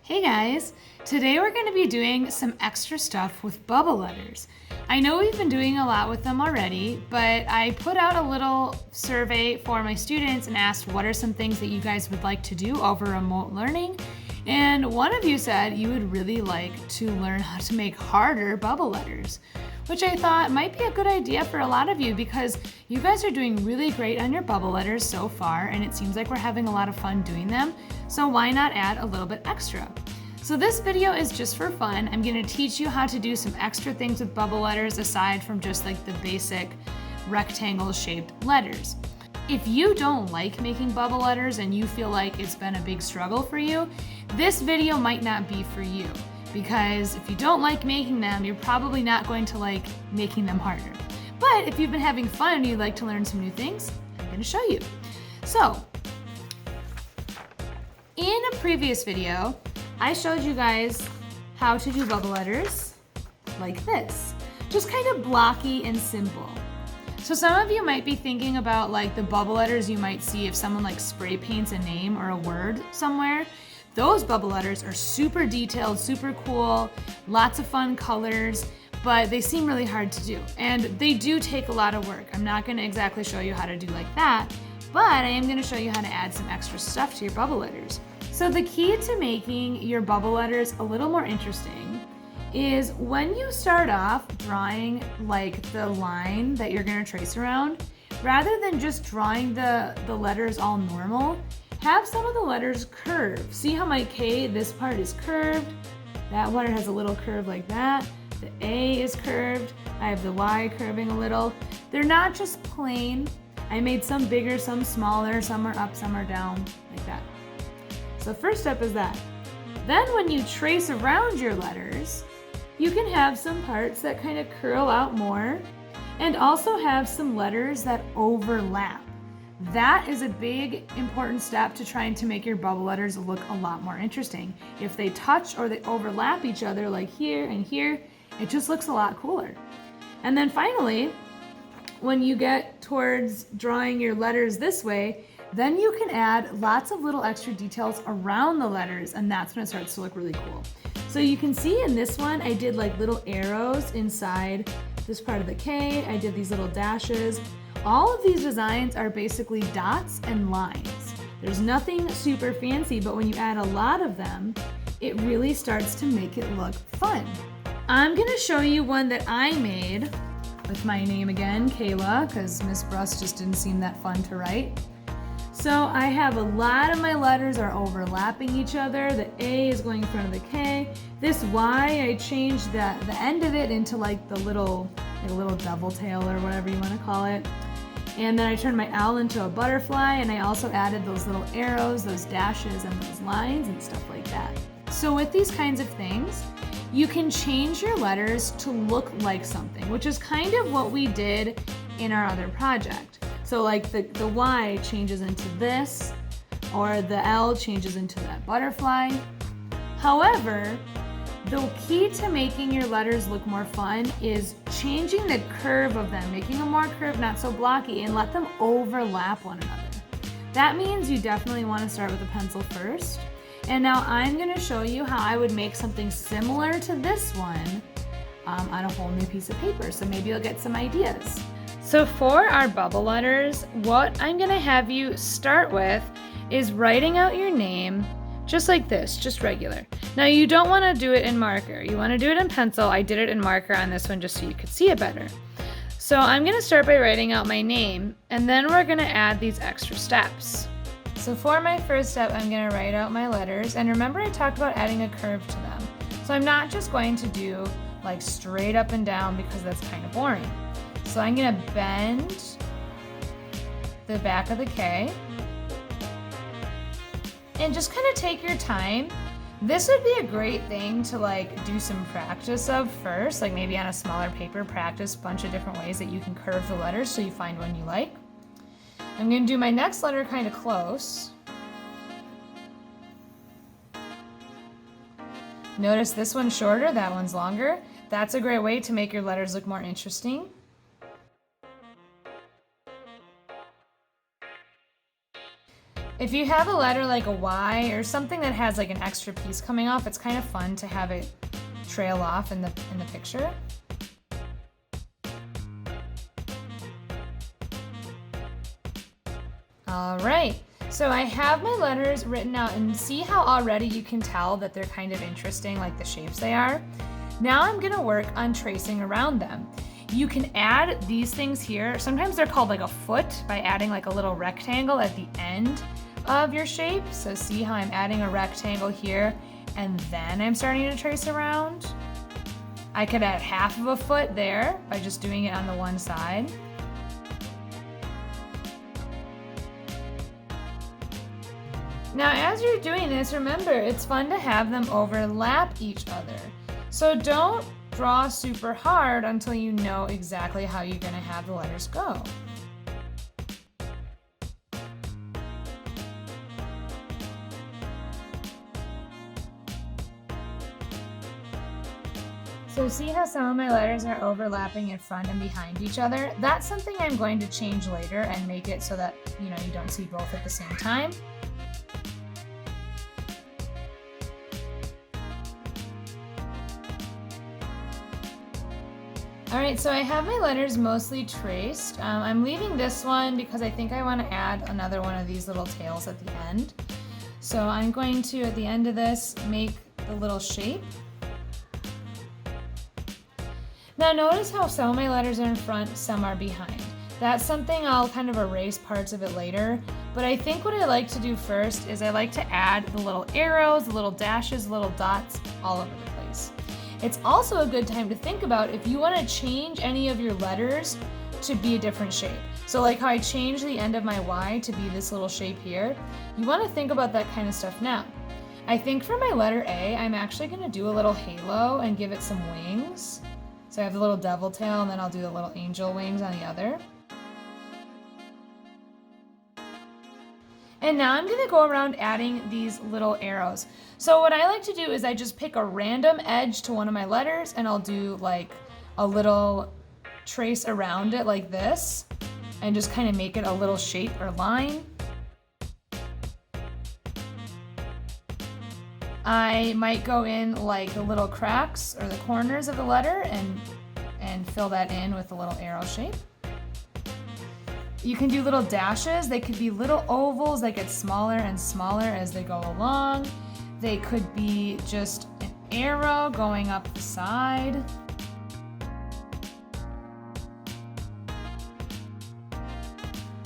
Hey guys, today we're going to be doing some extra stuff with bubble letters. I know we've been doing a lot with them already, but I put out a little survey for my students and asked what are some things that you guys would like to do over remote learning. And one of you said you would really like to learn how to make harder bubble letters, which I thought might be a good idea for a lot of you because you guys are doing really great on your bubble letters so far, and it seems like we're having a lot of fun doing them, so why not add a little bit extra? So this video is just for fun. I'm gonna teach you how to do some extra things with bubble letters aside from just like the basic rectangle shaped letters. If you don't like making bubble letters and you feel like it's been a big struggle for you, this video might not be for you. Because if you don't like making them, you're probably not going to like making them harder. But if you've been having fun and you'd like to learn some new things, I'm going to show you. So, in a previous video, I showed you guys how to do bubble letters like this. Just kind of blocky and simple. So some of you might be thinking about like the bubble letters you might see if someone like spray paints a name or a word somewhere. Those bubble letters are super detailed, super cool, lots of fun colors, but they seem really hard to do. And they do take a lot of work. I'm not gonna exactly show you how to do like that, but I am gonna show you how to add some extra stuff to your bubble letters. So the key to making your bubble letters a little more interesting is when you start off drawing like the line that you're gonna trace around, rather than just drawing the letters all normal, have some of the letters curve. See how my K, this part is curved. That one has a little curve like that. The A is curved. I have the Y curving a little. They're not just plain. I made some bigger, some smaller, some are up, some are down, like that. So first step is that. Then when you trace around your letters, you can have some parts that kind of curl out more and also have some letters that overlap. That is a big, important step to trying to make your bubble letters look a lot more interesting. If they touch or they overlap each other like here and here, it just looks a lot cooler. And then finally, when you get towards drawing your letters this way, then you can add lots of little extra details around the letters, and that's when it starts to look really cool. So you can see in this one, I did like little arrows inside this part of the K. I did these little dashes. All of these designs are basically dots and lines. There's nothing super fancy, but when you add a lot of them, it really starts to make it look fun. I'm gonna show you one that I made with my name again, Kayla, because Miss Bruss just didn't seem that fun to write. So I have a lot of my letters are overlapping each other. The A is going in front of the K. This Y, I changed the end of it into like the little devil tail or whatever you want to call it. And then I turned my L into a butterfly, and I also added those little arrows, those dashes, and those lines and stuff like that. So with these kinds of things, you can change your letters to look like something, which is kind of what we did in our other project. So like the Y changes into this, or the L changes into that butterfly. However, the key to making your letters look more fun is changing the curve of them, making them more curved, not so blocky, and let them overlap one another. That means you definitely want to start with a pencil first. And now I'm going to show you how I would make something similar to this one on a whole new piece of paper. So maybe you'll get some ideas. So for our bubble letters, what I'm going to have you start with is writing out your name just like this, just regular. Now you don't want to do it in marker. You want to do it in pencil. I did it in marker on this one just so you could see it better. So I'm going to start by writing out my name, and then we're going to add these extra steps. So for my first step, I'm going to write out my letters, and remember I talked about adding a curve to them. So I'm not just going to do like straight up and down because that's kind of boring. So I'm going to bend the back of the K. And just kind of take your time. This would be a great thing to like do some practice of first, like maybe on a smaller paper, practice a bunch of different ways that you can curve the letters so you find one you like. I'm going to do my next letter kind of close. Notice this one's shorter, that one's longer. That's a great way to make your letters look more interesting. If you have a letter like a Y or something that has like an extra piece coming off, it's kind of fun to have it trail off in the picture. All right, so I have my letters written out, and see how already you can tell that they're kind of interesting, like the shapes they are. Now I'm gonna work on tracing around them. You can add these things here. Sometimes they're called like a foot, by adding like a little rectangle at the end of your shape. So see how I'm adding a rectangle here, and then I'm starting to trace around. I could add half of a foot there by just doing it on the one side. Now, as you're doing this, remember, it's fun to have them overlap each other. So don't draw super hard until you know exactly how you're gonna have the letters go. So see how some of my letters are overlapping in front and behind each other? That's something I'm going to change later and make it so that, you don't see both at the same time. All right, so I have my letters mostly traced. I'm leaving this one because I think I want to add another one of these little tails at the end. So I'm going to, at the end of this, make the little shape. Now notice how some of my letters are in front, some are behind. That's something I'll kind of erase parts of it later, but I think what I like to do first is I like to add the little arrows, the little dashes, little dots all over the place. It's also a good time to think about if you want to change any of your letters to be a different shape. So like how I changed the end of my Y to be this little shape here, you want to think about that kind of stuff now. I think for my letter A, I'm actually going to do a little halo and give it some wings. So I have the little devil tail, and then I'll do the little angel wings on the other. And now I'm gonna go around adding these little arrows. So what I like to do is I just pick a random edge to one of my letters, and I'll do like a little trace around it like this, and just kind of make it a little shape or line. I might go in like the little cracks or the corners of the letter and fill that in with a little arrow shape. You can do little dashes. They could be little ovals that get smaller and smaller as they go along. They could be just an arrow going up the side.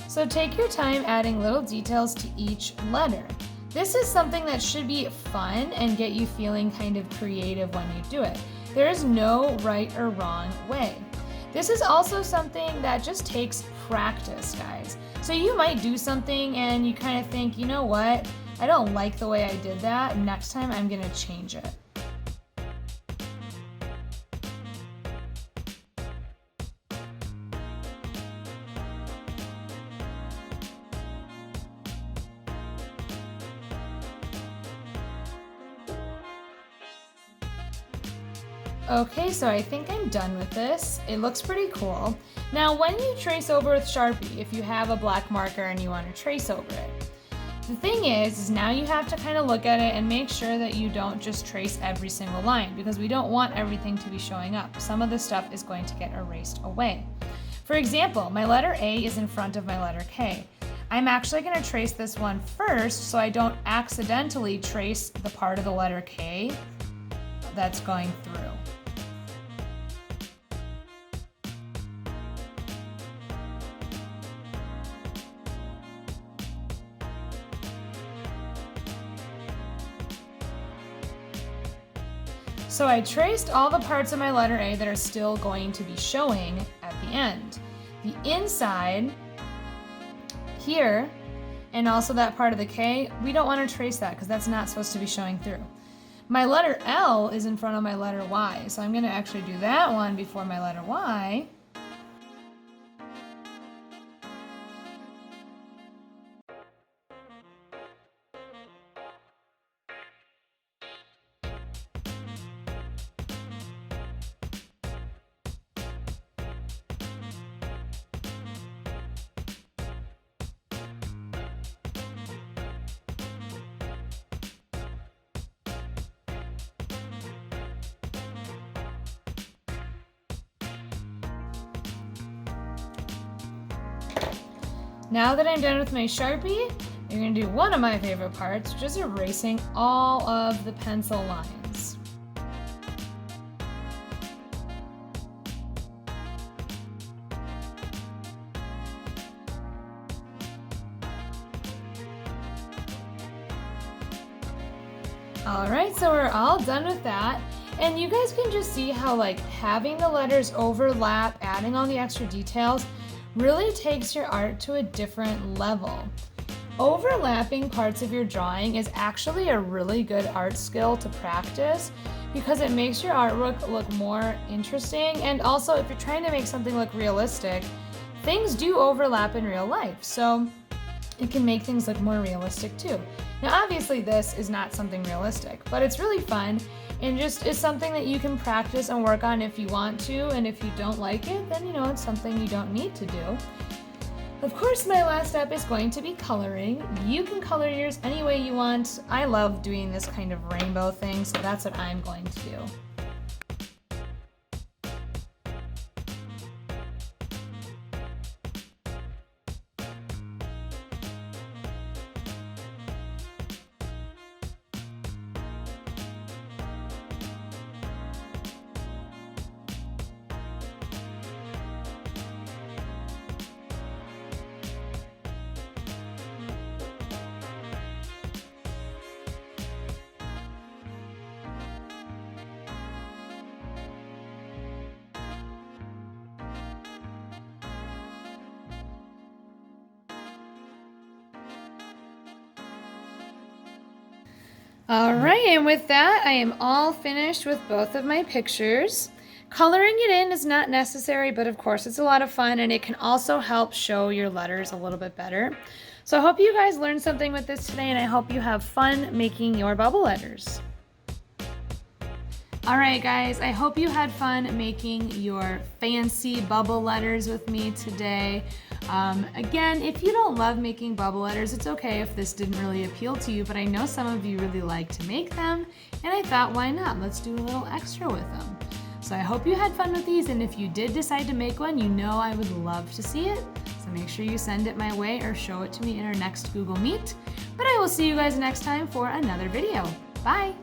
So take your time adding little details to each letter. This is something that should be fun and get you feeling kind of creative when you do it. There is no right or wrong way. This is also something that just takes practice, guys. So you might do something and you kind of think, you know what? I don't like the way I did that. Next time I'm gonna change it. Okay, so I think I'm done with this. It looks pretty cool. Now, when you trace over with Sharpie, if you have a black marker and you want to trace over it, the thing is now you have to kind of look at it and make sure that you don't just trace every single line, because we don't want everything to be showing up. Some of the stuff is going to get erased away. For example, my letter A is in front of my letter K. I'm actually going to trace this one first so I don't accidentally trace the part of the letter K that's going through. So I traced all the parts of my letter A that are still going to be showing at the end. The inside here, and also that part of the K, we don't want to trace that because that's not supposed to be showing through. My letter L is in front of my letter Y, so I'm going to actually do that one before my letter Y. Now that I'm done with my Sharpie, you're gonna do one of my favorite parts, which is erasing all of the pencil lines. All right, so we're all done with that. And you guys can just see how like having the letters overlap, adding all the extra details, really takes your art to a different level. Overlapping parts of your drawing is actually a really good art skill to practice because it makes your artwork look more interesting, and also if you're trying to make something look realistic, things do overlap in real life, so it can make things look more realistic too. Now obviously this is not something realistic, but it's really fun and just is something that you can practice and work on if you want to, and if you don't like it, then you know it's something you don't need to do. Of course, my last step is going to be coloring. You can color yours any way you want. I love doing this kind of rainbow thing, so that's what I'm going to do. All right, and with that, I am all finished with both of my pictures. Coloring it in is not necessary, but of course it's a lot of fun, and it can also help show your letters a little bit better. So I hope you guys learned something with this today, and I hope you have fun making your bubble letters. All right, guys, I hope you had fun making your fancy bubble letters with me today. Again, if you don't love making bubble letters, it's okay if this didn't really appeal to you, but I know some of you really like to make them, and I thought, why not? Let's do a little extra with them. So I hope you had fun with these, and if you did decide to make one, you know I would love to see it. So make sure you send it my way or show it to me in our next Google Meet. But I will see you guys next time for another video. Bye!